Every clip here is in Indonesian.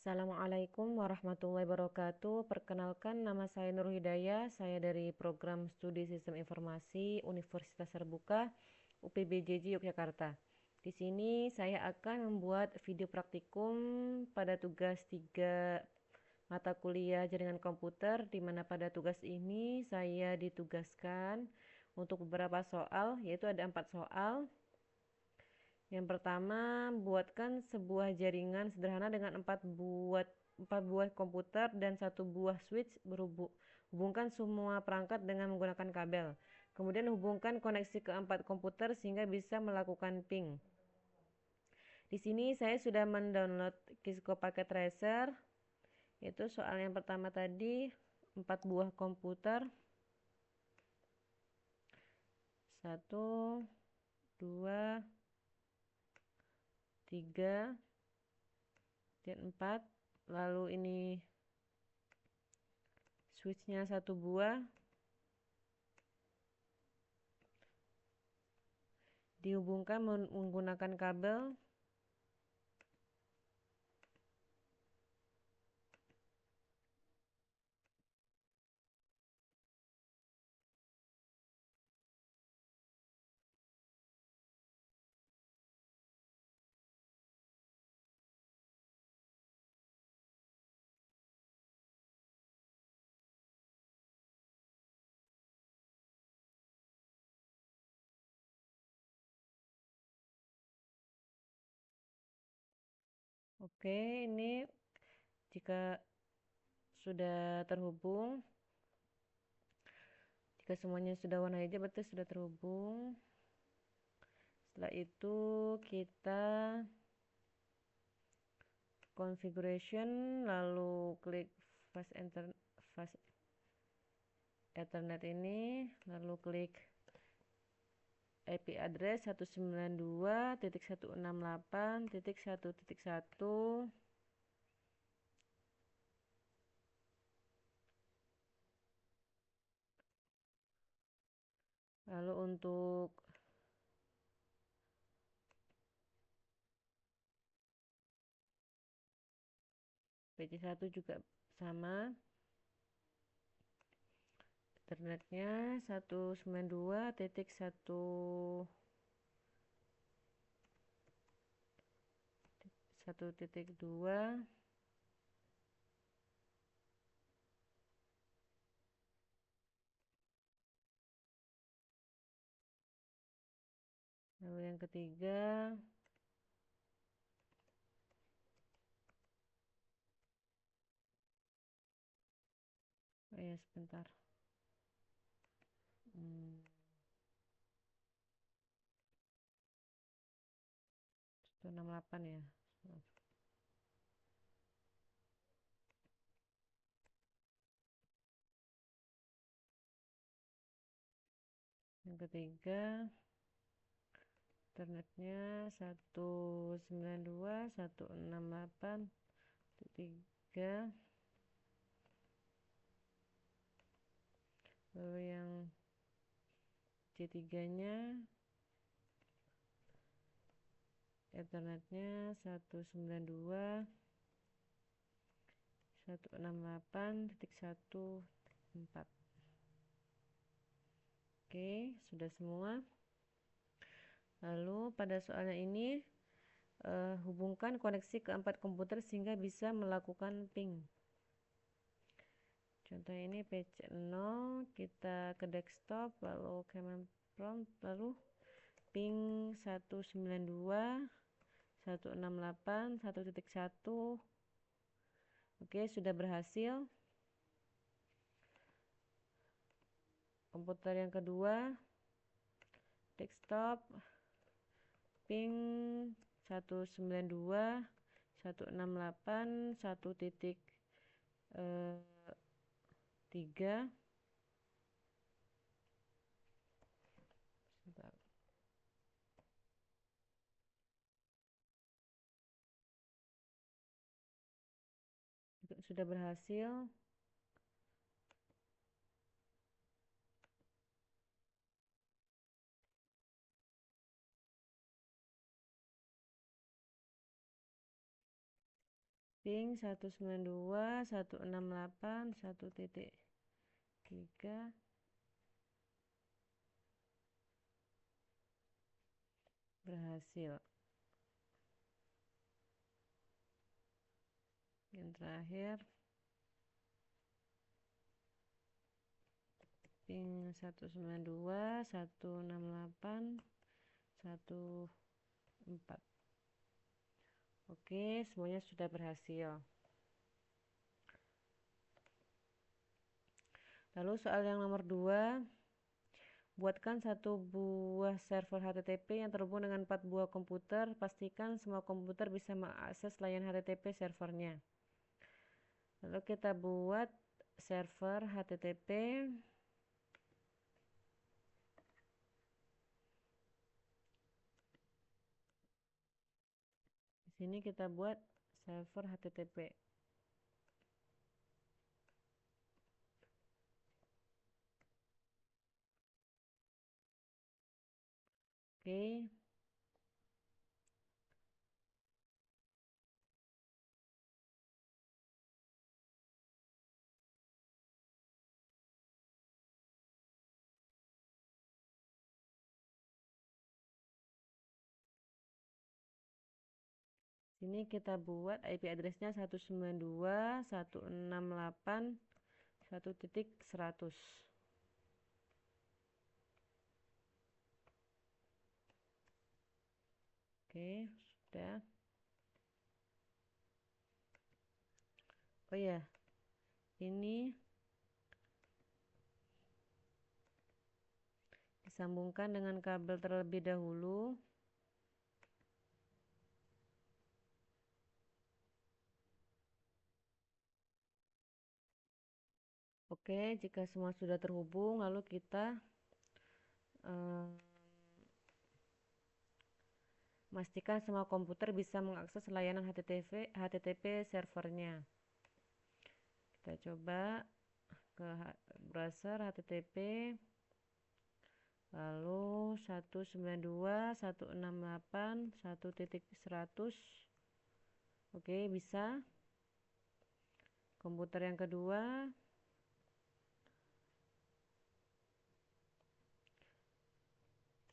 Assalamualaikum warahmatullahi wabarakatuh. Perkenalkan, nama saya Nur Hidayah. Saya dari Program Studi Sistem Informasi Universitas Terbuka UPBJJ Yogyakarta. Di sini saya akan membuat video praktikum pada tugas 3 mata kuliah jaringan komputer, di mana pada tugas ini saya ditugaskan untuk beberapa soal, yaitu ada 4 soal. Yang pertama, buatkan sebuah jaringan sederhana dengan 4 buah komputer dan 1 buah switch hubungkan semua perangkat dengan menggunakan kabel. Kemudian hubungkan koneksi ke 4 komputer sehingga bisa melakukan ping. Di sini saya sudah mendownload Kisco Packet Tracer. Itu soal yang pertama tadi, 4 buah komputer. 1, 2, 3, dan 4. Lalu ini switchnya 1 buah, dihubungkan menggunakan kabel. Oke, ini jika sudah terhubung, jika semuanya sudah warna hijau berarti sudah terhubung. Setelah itu kita configuration, lalu klik fast Ethernet ini, lalu klik IP address 192.168.1.1. Lalu untuk PC1 juga sama, Ethernetnya 192.1.1.2. Lalu yang ketiga, oh ya sebentar, 168 ya. Yang ketiga, Ethernetnya 192.168.3. Lalu yang C3 nya Ethernetnya 192.168.1.4. Oke, sudah semua. Lalu pada soalnya ini hubungkan koneksi ke 4 komputer sehingga bisa melakukan ping. Contoh ini PC0, kita ke desktop, lalu command prompt, lalu ping 192.168.1.1. Oke, sudah berhasil. Komputer yang kedua, desktop, ping 192.168.1.3. Sudah berhasil. ping 192.168.1.3 berhasil. Yang terakhir ping 192.168.1.4. Oke, semuanya sudah berhasil. Lalu soal yang nomor 2, buatkan satu buah server HTTP yang terhubung dengan 4 buah komputer. Pastikan semua komputer bisa mengakses layanan HTTP servernya. Lalu kita buat server HTTP. Di sini kita buat server HTTP. Oke. Sini kita buat IP address-nya 192.168.1.100. Oke, sudah. Oh ya, ini disambungkan dengan kabel terlebih dahulu. Oke, jika semua sudah terhubung, lalu kita pastikan semua komputer bisa mengakses layanan HTTP servernya. Kita coba ke browser HTTP, lalu 192.168.1.100. Oke, bisa. Komputer yang kedua,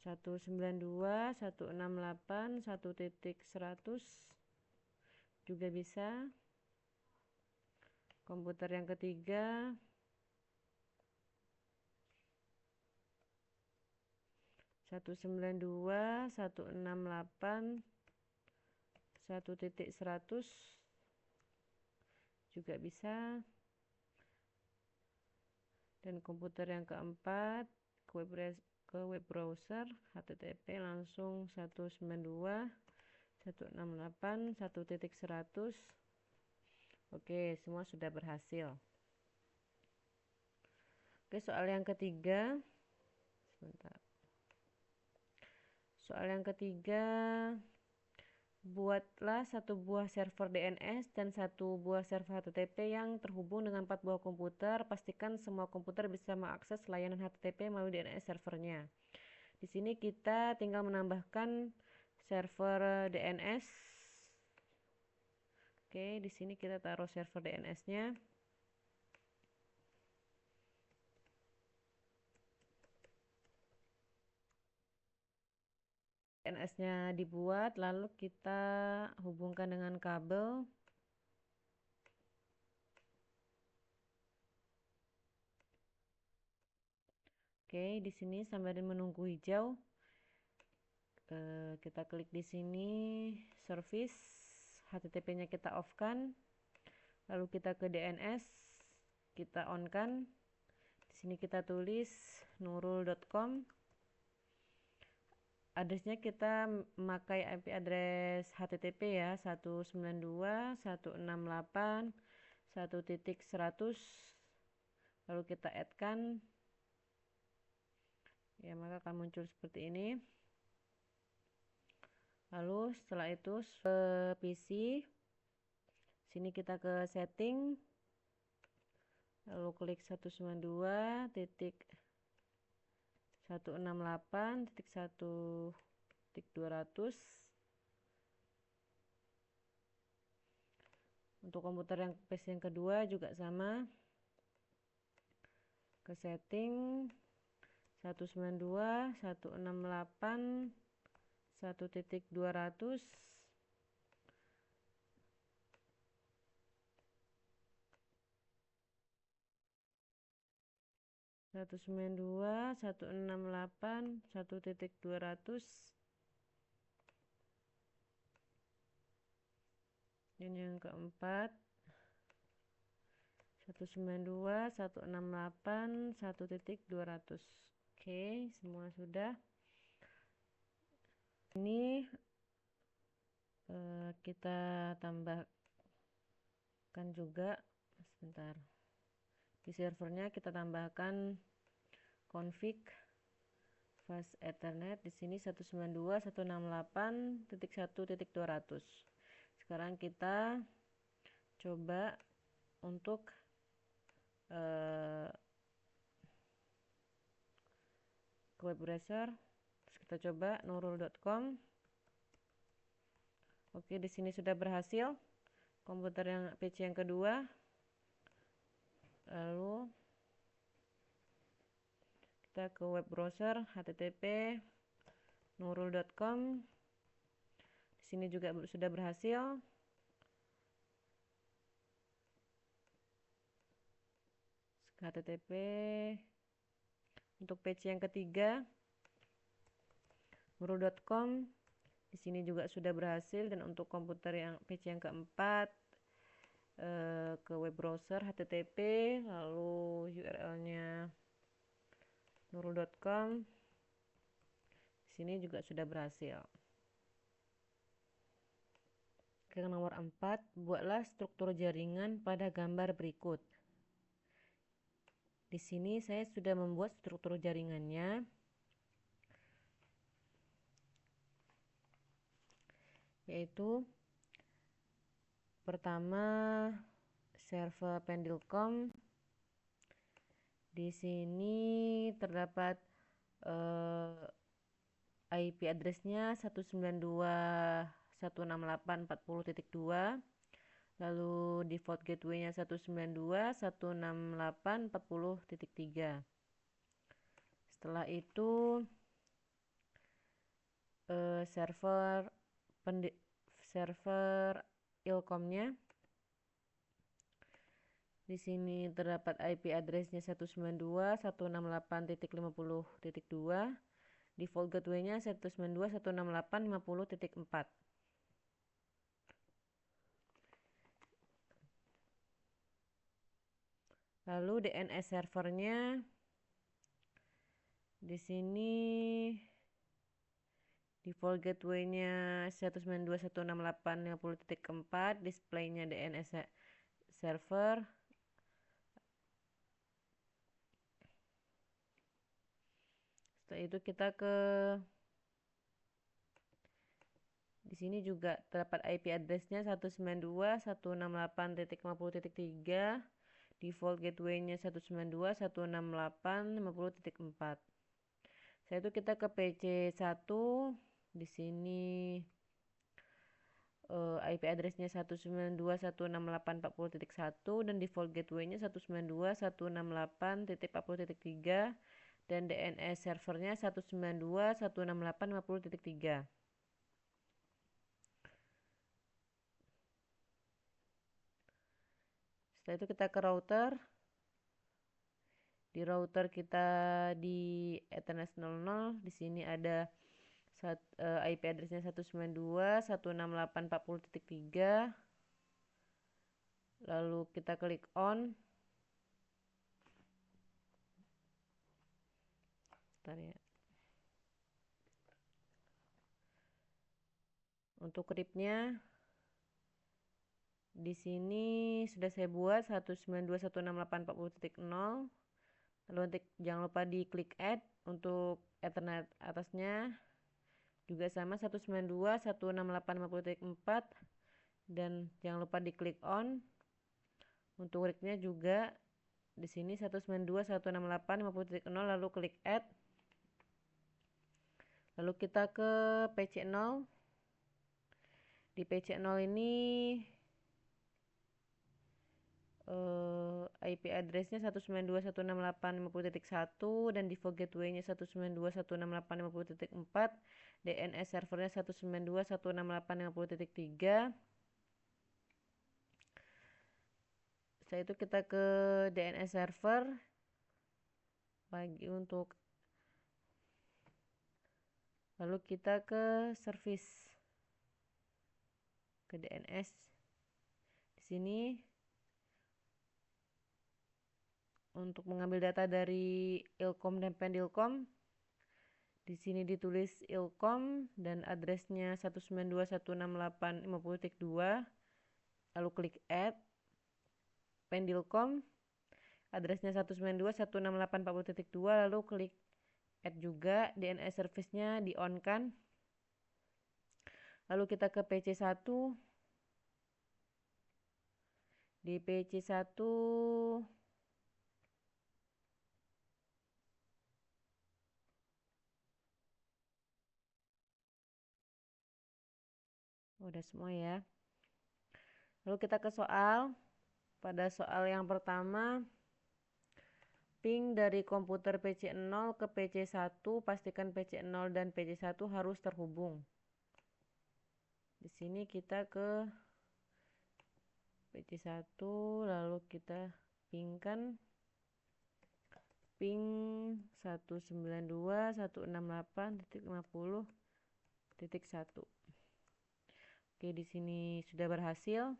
192.168.1.100 juga bisa. Komputer yang ketiga, 192.168.1.100 juga bisa. Dan komputer yang keempat, ke web browser HTTP langsung 192.168.1.100. Oke, semua sudah berhasil. Oke, soal yang ketiga. Sebentar. Soal yang ketiga, buatlah satu buah server DNS dan satu buah server HTTP yang terhubung dengan 4 buah komputer. Pastikan semua komputer bisa mengakses layanan HTTP melalui DNS servernya. Di sini kita tinggal menambahkan server DNS. Oke, di sini kita taruh server DNS-nya. DNS-nya dibuat, lalu kita hubungkan dengan kabel. Oke, di sini sambil menunggu hijau, kita klik di sini service, HTTP-nya kita off-kan, lalu kita ke DNS, kita on-kan. Di sini kita tulis nurul.com. Addressnya kita memakai IP address HTTP ya, 192.168.1.100. Lalu kita add-kan. Ya, maka akan muncul seperti ini. Lalu setelah itu ke PC, sini kita ke setting, lalu klik 192.168.1.200. Untuk komputer yang PC yang kedua juga sama, ke setting 192.168.1.200, 192.168.1.200, dan yang keempat 192.168.1.200. Oke, semua sudah. Ini kita tambahkan juga, sebentar, di servernya kita tambahkan config fast ethernet. Di sini 192.168.1.200. Sekarang kita coba untuk ke web browser. Terus kita coba nurul.com. Oke, di sini sudah berhasil. Komputer yang PC yang kedua. Lalu kita ke web browser http nurul.com. Di sini juga sudah berhasil. http untuk PC yang ketiga nurul.com. Di sini juga sudah berhasil. Dan untuk komputer yang PC yang keempat, ke web browser http lalu URL-nya nurul.com. Di sini juga sudah berhasil. Ke nomor 4, buatlah struktur jaringan pada gambar berikut. Di sini saya sudah membuat struktur jaringannya, yaitu pertama server Pendilcom. Di sini terdapat IP address-nya 192.168.40.2, lalu default gateway-nya 192.168.40.3. Setelah itu server ilkom-nya. Di sini terdapat IP address-nya 192.168.50.2. Default gateway-nya 192.168.50.4. Lalu DNS servernya di sini default gateway-nya 192.168.50.4, display-nya DNS server. Setelah itu kita di sini juga terdapat IP address-nya 192.168.50.3, default gateway-nya 192.168.50.4. Setelah itu kita ke PC1. Di sini IP address-nya 192.168.40.1 dan default gateway-nya 192.168.40.3 dan DNS servernya 192.168.50.3. Setelah itu kita ke router. Di router kita di Ethernet 00. Di sini ada IP address-nya 192.168.40.3. Lalu kita klik on. Bentar ya. Untuk RIP-nya di sini sudah saya buat 192.168.40.0. Lalu jangan lupa diklik add. Untuk Ethernet atasnya juga sama 192.168.50.4 dan jangan lupa diklik on. Untuk RIP-nya juga di sini 192.168.50.0 lalu klik add. Lalu kita ke PC0. Di PC0 ini IP address-nya 192.168.50.1 dan default gateway-nya 192.168.50.4, DNS servernya 192.168.50.3. Setelah itu kita ke DNS server lagi lalu kita ke service, ke DNS. Di sini untuk mengambil data dari ilkom dan pendilkom, di sini ditulis ilkom dan addressnya 192.168.50.2, lalu klik add. Pendilkom addressnya 192.168.40.2, lalu klik add juga. DNS service-nya di on kan. Lalu kita ke PC1. Di PC1 udah semua ya. Lalu kita ke soal. Pada soal yang pertama, ping dari komputer PC0 ke PC1, pastikan PC0 dan PC1 harus terhubung. Di sini kita ke PC1, lalu kita pingkan ping 192.168.50.1. Oke, di sini sudah berhasil.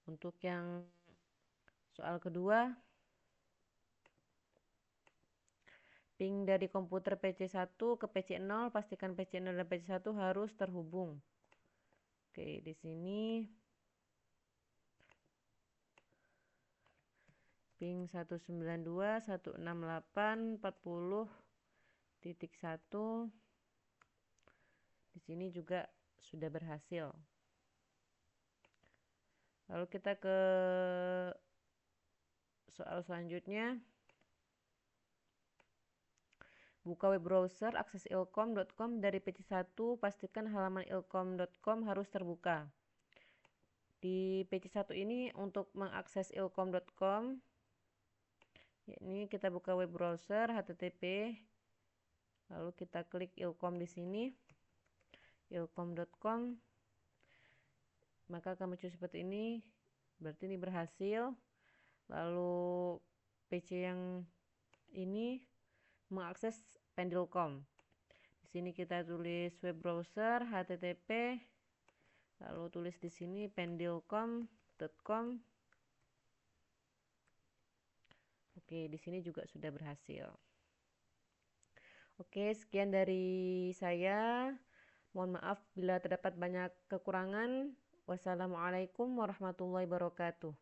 Untuk yang soal kedua, ping dari komputer PC1 ke PC0, pastikan PC0 dan PC1 harus terhubung. Oke, di sini ping 192.168.40.1. Di sini juga sudah berhasil. Lalu kita ke soal selanjutnya. Buka web browser, akses ilkom.com dari PC1, pastikan halaman ilkom.com harus terbuka. Di PC1 ini untuk mengakses ilkom.com, ini kita buka web browser http, lalu kita klik ilkom di sini, ilkom.com. Maka akan muncul seperti ini, berarti ini berhasil. Lalu PC yang ini mengakses pendilkom. Di sini kita tulis web browser http, lalu tulis di sini pendilkom.com. Oke, di sini juga sudah berhasil. Oke, sekian dari saya. Mohon maaf bila terdapat banyak kekurangan. Wassalamualaikum warahmatullahi wabarakatuh.